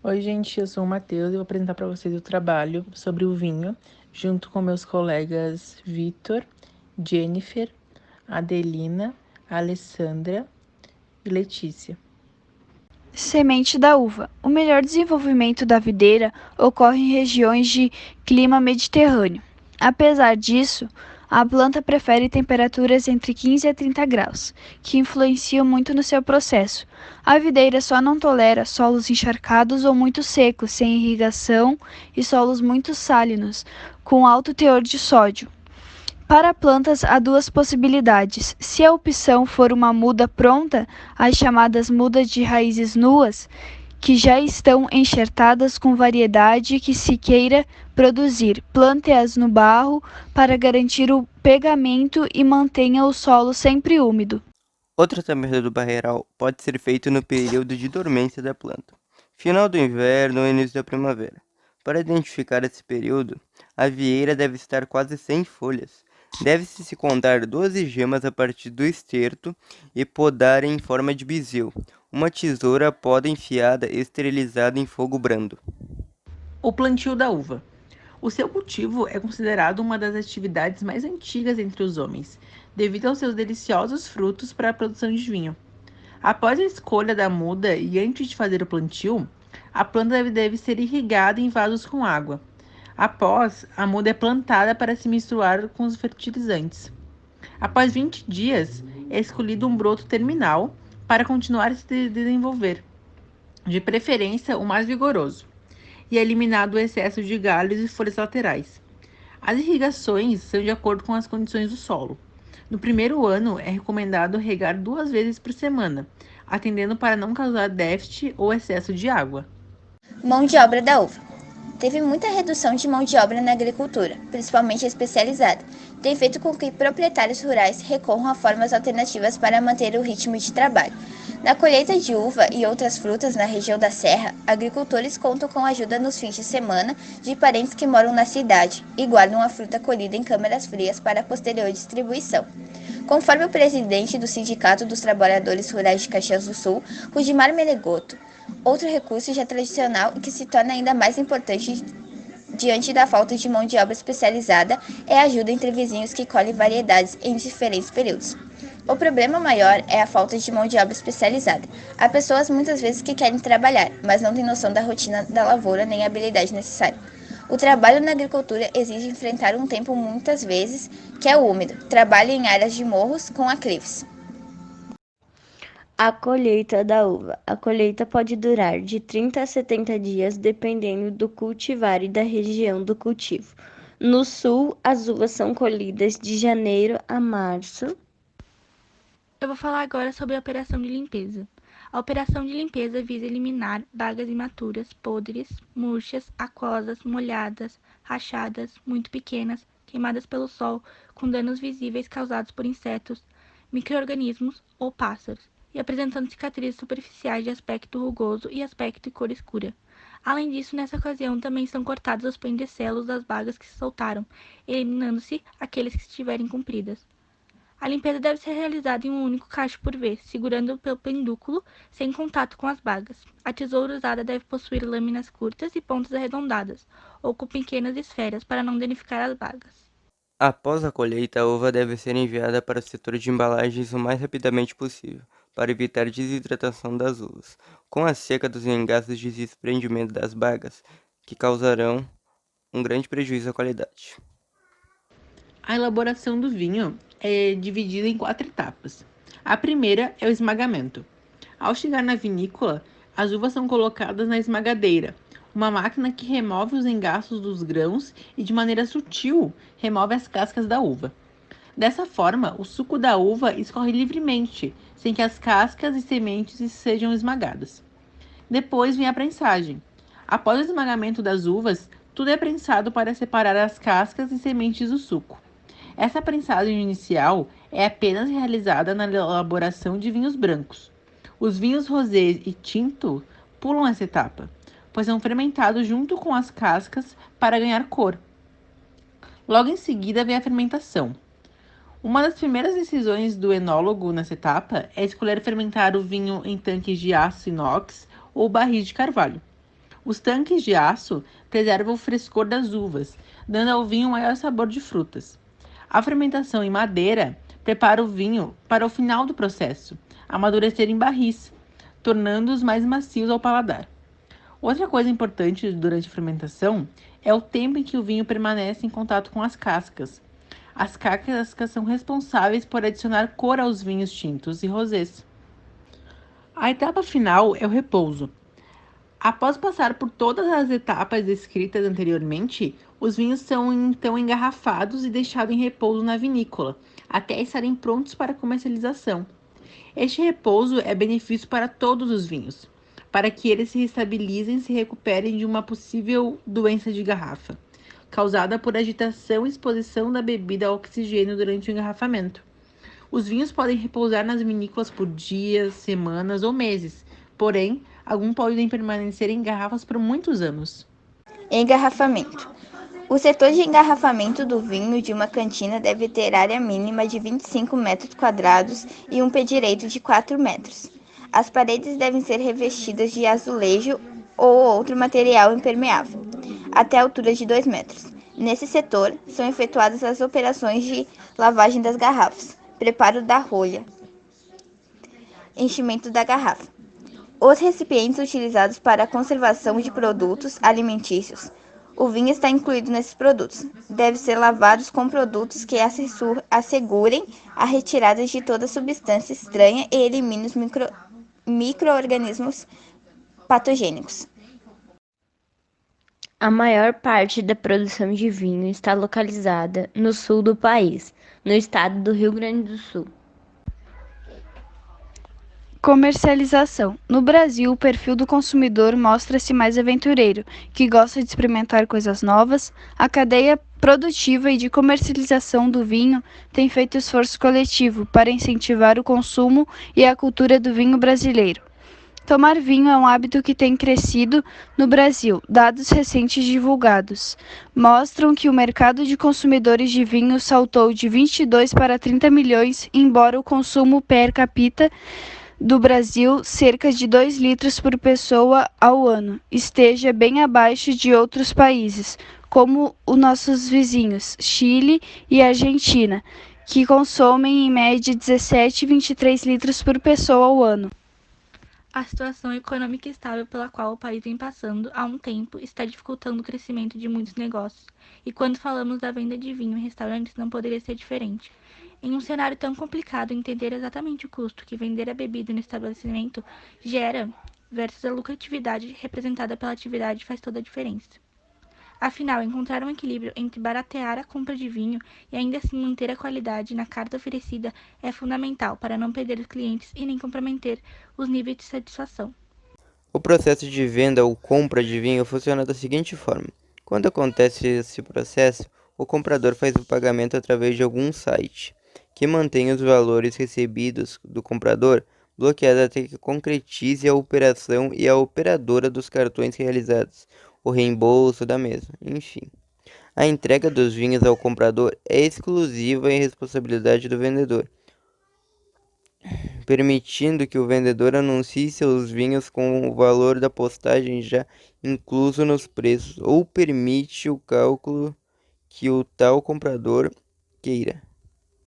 Oi, gente, eu sou o Matheus e vou apresentar para vocês o trabalho sobre o vinho, junto com meus colegas Vitor, Jennifer, Adelina, Alessandra e Letícia. Semente da uva. O melhor desenvolvimento da videira ocorre em regiões de clima mediterrâneo. Apesar disso, a planta prefere temperaturas entre 15 a 30 graus, que influenciam muito no seu processo. A videira só não tolera solos encharcados ou muito secos, sem irrigação, e solos muito sálinos, com alto teor de sódio. Para plantas, há duas possibilidades. Se a opção for uma muda pronta, as chamadas mudas de raízes nuas, que já estão enxertadas com variedade que se queira produzir, plante-as no barro para garantir o pegamento e mantenha o solo sempre úmido. O tratamento do barreiral pode ser feito no período de dormência da planta, final do inverno ou início da primavera. Para identificar esse período, a vieira deve estar quase sem folhas. Deve-se contar 12 gemas a partir do esterto e podar em forma de bisil. Uma tesoura poda enfiada esterilizada em fogo brando. O plantio da uva. O seu cultivo é considerado uma das atividades mais antigas entre os homens, devido aos seus deliciosos frutos para a produção de vinho. Após a escolha da muda e antes de fazer o plantio, a planta deve ser irrigada em vasos com água. Após, a muda é plantada para se misturar com os fertilizantes. Após 20 dias, é escolhido um broto terminal para continuar a se desenvolver, de preferência o mais vigoroso, e é eliminado o excesso de galhos e folhas laterais. As irrigações são de acordo com as condições do solo. No primeiro ano, é recomendado regar 2 vezes por semana, atendendo para não causar déficit ou excesso de água. Mão de obra da uva. Teve muita redução de mão de obra na agricultura, principalmente especializada. Tem feito com que proprietários rurais recorram a formas alternativas para manter o ritmo de trabalho. Na colheita de uva e outras frutas na região da Serra, agricultores contam com ajuda nos fins de semana de parentes que moram na cidade e guardam a fruta colhida em câmaras frias para a posterior distribuição. Conforme o presidente do Sindicato dos Trabalhadores Rurais de Caxias do Sul, Rudimar Menegoto, outro recurso já tradicional e que se torna ainda mais importante diante da falta de mão de obra especializada é a ajuda entre vizinhos que colhem variedades em diferentes períodos. O problema maior é a falta de mão de obra especializada. Há pessoas muitas vezes que querem trabalhar, mas não têm noção da rotina da lavoura nem a habilidade necessária. O trabalho na agricultura exige enfrentar um tempo muitas vezes que é úmido. Trabalho em áreas de morros com aclives. A colheita da uva. A colheita pode durar de 30 a 70 dias, dependendo do cultivar e da região do cultivo. No sul, as uvas são colhidas de janeiro a março. Eu vou falar agora sobre a operação de limpeza. A operação de limpeza visa eliminar bagas imaturas, podres, murchas, aquosas, molhadas, rachadas, muito pequenas, queimadas pelo sol, com danos visíveis causados por insetos, micro-organismos ou pássaros, e apresentando cicatrizes superficiais de aspecto rugoso e aspecto e cor escura. Além disso, nessa ocasião também são cortados os pendicelos das bagas que se soltaram, eliminando-se aqueles que estiverem compridas. A limpeza deve ser realizada em um único cacho por vez, segurando pelo pendúculo, sem contato com as bagas. A tesoura usada deve possuir lâminas curtas e pontas arredondadas, ou com pequenas esferas, para não danificar as bagas. Após a colheita, a uva deve ser enviada para o setor de embalagens o mais rapidamente possível, para evitar desidratação das uvas, com a seca dos engastes de desprendimento das bagas, que causarão um grande prejuízo à qualidade. A elaboração do vinho é dividida em 4 etapas. A primeira é o esmagamento. Ao chegar na vinícola, as uvas são colocadas na esmagadeira, uma máquina que remove os engastos dos grãos e, de maneira sutil, remove as cascas da uva. Dessa forma, o suco da uva escorre livremente, sem que as cascas e sementes sejam esmagadas. Depois vem a prensagem. Após o esmagamento das uvas, tudo é prensado para separar as cascas e sementes do suco. Essa prensagem inicial é apenas realizada na elaboração de vinhos brancos. Os vinhos rosé e tinto pulam essa etapa, pois são fermentados junto com as cascas para ganhar cor. Logo em seguida vem a fermentação. Uma das primeiras decisões do enólogo nessa etapa é escolher fermentar o vinho em tanques de aço inox ou barris de carvalho. Os tanques de aço preservam o frescor das uvas, dando ao vinho um maior sabor de frutas. A fermentação em madeira prepara o vinho para o final do processo, amadurecer em barris, tornando-os mais macios ao paladar. Outra coisa importante durante a fermentação é o tempo em que o vinho permanece em contato com as cascas. As cascas são responsáveis por adicionar cor aos vinhos tintos e rosés. A etapa final é o repouso. Após passar por todas as etapas descritas anteriormente, os vinhos são então engarrafados e deixados em repouso na vinícola, até estarem prontos para comercialização. Este repouso é benefício para todos os vinhos, para que eles se estabilizem e se recuperem de uma possível doença de garrafa, causada por agitação e exposição da bebida ao oxigênio durante o engarrafamento. Os vinhos podem repousar nas vinícolas por dias, semanas ou meses, porém, alguns podem permanecer em garrafas por muitos anos. Engarrafamento. O setor de engarrafamento do vinho de uma cantina deve ter área mínima de 25 metros quadrados e um pé direito de 4 metros. As paredes devem ser revestidas de azulejo ou outro material impermeável, até a altura de 2 metros. Nesse setor, são efetuadas as operações de lavagem das garrafas, preparo da rolha, enchimento da garrafa. Os recipientes utilizados para a conservação de produtos alimentícios. O vinho está incluído nesses produtos. Deve ser lavados com produtos que assegurem a retirada de toda substância estranha e eliminem os micro-organismos patogênicos. A maior parte da produção de vinho está localizada no sul do país, no estado do Rio Grande do Sul. Comercialização. No Brasil, o perfil do consumidor mostra-se mais aventureiro, que gosta de experimentar coisas novas. A cadeia produtiva e de comercialização do vinho tem feito esforço coletivo para incentivar o consumo e a cultura do vinho brasileiro. Tomar vinho é um hábito que tem crescido no Brasil. Dados recentes divulgados mostram que o mercado de consumidores de vinho saltou de 22 para 30 milhões, embora o consumo per capita do Brasil, cerca de 2 litros por pessoa ao ano, esteja bem abaixo de outros países, como os nossos vizinhos, Chile e Argentina, que consomem em média 17 e 23 litros por pessoa ao ano. A situação econômica estável pela qual o país vem passando há um tempo está dificultando o crescimento de muitos negócios. E quando falamos da venda de vinho em restaurantes, não poderia ser diferente. Em um cenário tão complicado, entender exatamente o custo que vender a bebida no estabelecimento gera versus a lucratividade representada pela atividade faz toda a diferença. Afinal, encontrar um equilíbrio entre baratear a compra de vinho e ainda assim manter a qualidade na carta oferecida é fundamental para não perder os clientes e nem comprometer os níveis de satisfação. O processo de venda ou compra de vinho funciona da seguinte forma. Quando acontece esse processo, o comprador faz o pagamento através de algum site, que mantém os valores recebidos do comprador bloqueados até que concretize a operação e a operadora dos cartões realizados, o reembolso da mesma, enfim. A entrega dos vinhos ao comprador é exclusiva e responsabilidade do vendedor, permitindo que o vendedor anuncie seus vinhos com o valor da postagem já incluso nos preços, ou permite o cálculo que o tal comprador queira.